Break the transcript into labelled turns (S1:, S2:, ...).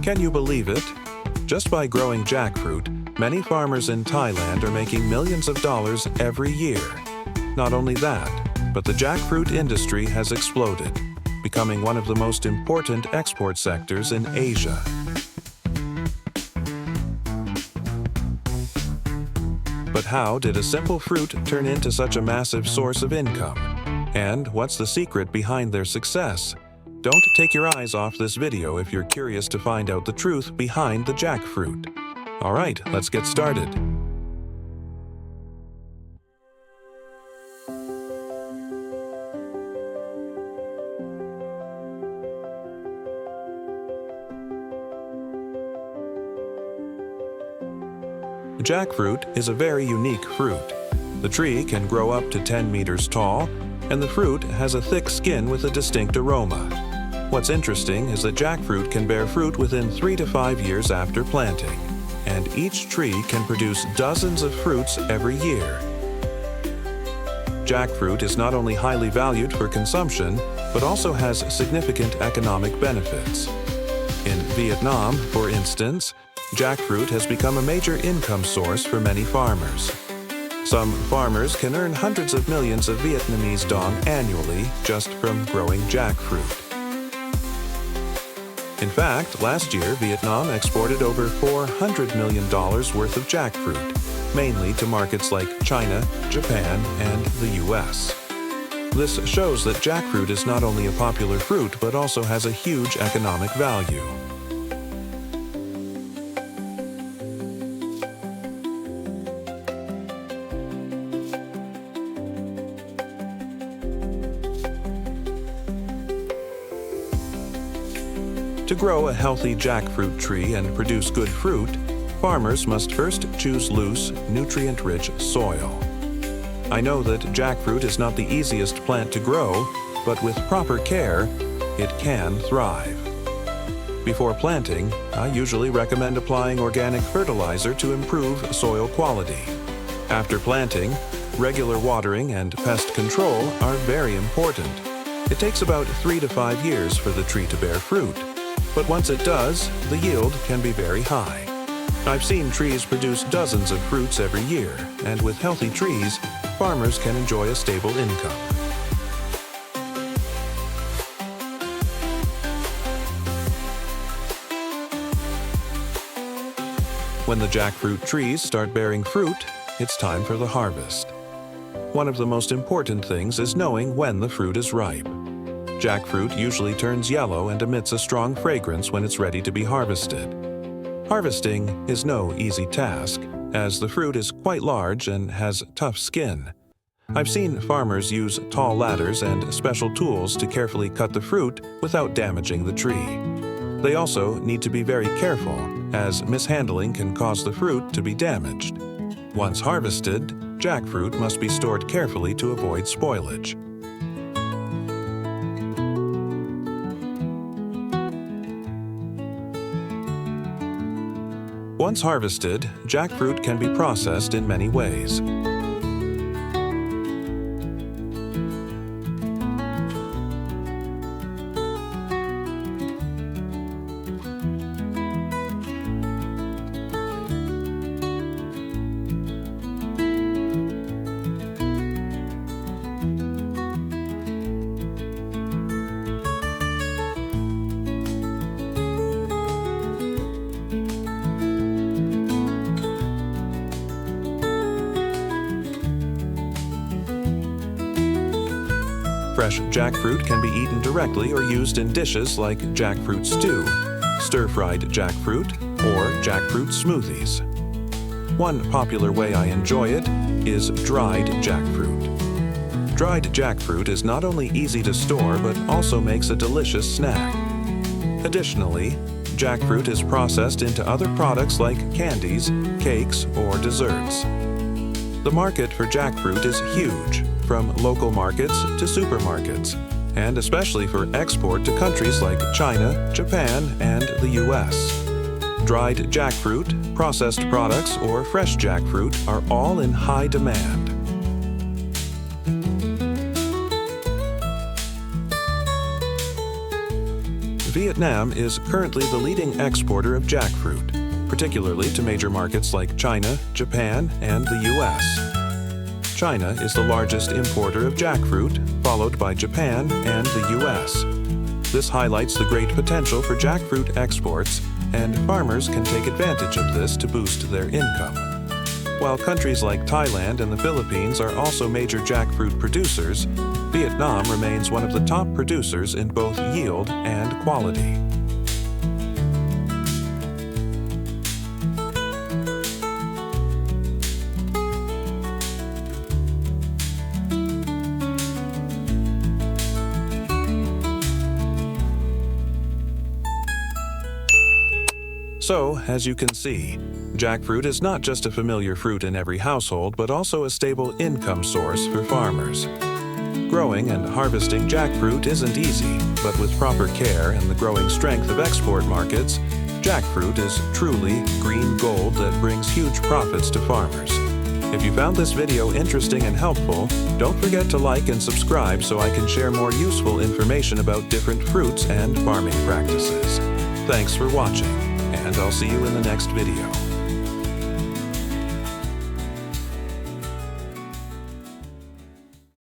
S1: Can you believe it? Just by growing jackfruit, many farmers in Thailand are making millions of dollars every year. Not only that, but the jackfruit industry has exploded, becoming one of the most important export sectors in Asia. But how did a simple fruit turn into such a massive source of income? And what's the secret behind their success? Don't take your eyes off this video if you're curious to find out the truth behind the jackfruit. Alright, let's get started. Jackfruit is a very unique fruit. The tree can grow up to 10 meters tall, and the fruit has a thick skin with a distinct aroma. What's interesting is that jackfruit can bear fruit within 3 to 5 years after planting, and each tree can produce dozens of fruits every year. Jackfruit is not only highly valued for consumption, but also has significant economic benefits. In Vietnam, for instance, jackfruit has become a major income source for many farmers. Some farmers can earn hundreds of millions of Vietnamese dong annually just from growing jackfruit. In fact, last year, Vietnam exported over $400 million worth of jackfruit, mainly to markets like China, Japan, and the US. This shows that jackfruit is not only a popular fruit, but also has a huge economic value. To grow a healthy jackfruit tree and produce good fruit, farmers must first choose loose, nutrient-rich soil. I know that jackfruit is not the easiest plant to grow, but with proper care, it can thrive. Before planting, I usually recommend applying organic fertilizer to improve soil quality. After planting, regular watering and pest control are very important. It takes about 3 to 5 years for the tree to bear fruit. But once it does, the yield can be very high. I've seen trees produce dozens of fruits every year, and with healthy trees, farmers can enjoy a stable income. When the jackfruit trees start bearing fruit, it's time for the harvest. One of the most important things is knowing when the fruit is ripe. Jackfruit usually turns yellow and emits a strong fragrance when it's ready to be harvested. Harvesting is no easy task, as the fruit is quite large and has tough skin. I've seen farmers use tall ladders and special tools to carefully cut the fruit without damaging the tree. They also need to be very careful, as mishandling can cause the fruit to be damaged. Once harvested, jackfruit must be stored carefully to avoid spoilage. Once harvested, jackfruit can be processed in many ways. Fresh jackfruit can be eaten directly or used in dishes like jackfruit stew, stir-fried jackfruit, or jackfruit smoothies. One popular way I enjoy it is dried jackfruit. Dried jackfruit is not only easy to store but also makes a delicious snack. Additionally, jackfruit is processed into other products like candies, cakes, or desserts. The market for jackfruit is huge, from local markets to supermarkets, and especially for export to countries like China, Japan, and the US. Dried jackfruit, processed products, or fresh jackfruit are all in high demand. Vietnam is currently the leading exporter of jackfruit, particularly to major markets like China, Japan, and the US. China is the largest importer of jackfruit, followed by Japan and the US. This highlights the great potential for jackfruit exports, and farmers can take advantage of this to boost their income. While countries like Thailand and the Philippines are also major jackfruit producers, Vietnam remains one of the top producers in both yield and quality. So, as you can see, jackfruit is not just a familiar fruit in every household, but also a stable income source for farmers. Growing and harvesting jackfruit isn't easy, but with proper care and the growing strength of export markets, jackfruit is truly green gold that brings huge profits to farmers. If you found this video interesting and helpful, don't forget to like and subscribe so I can share more useful information about different fruits and farming practices. Thanks for watching, and I'll see you in the next video.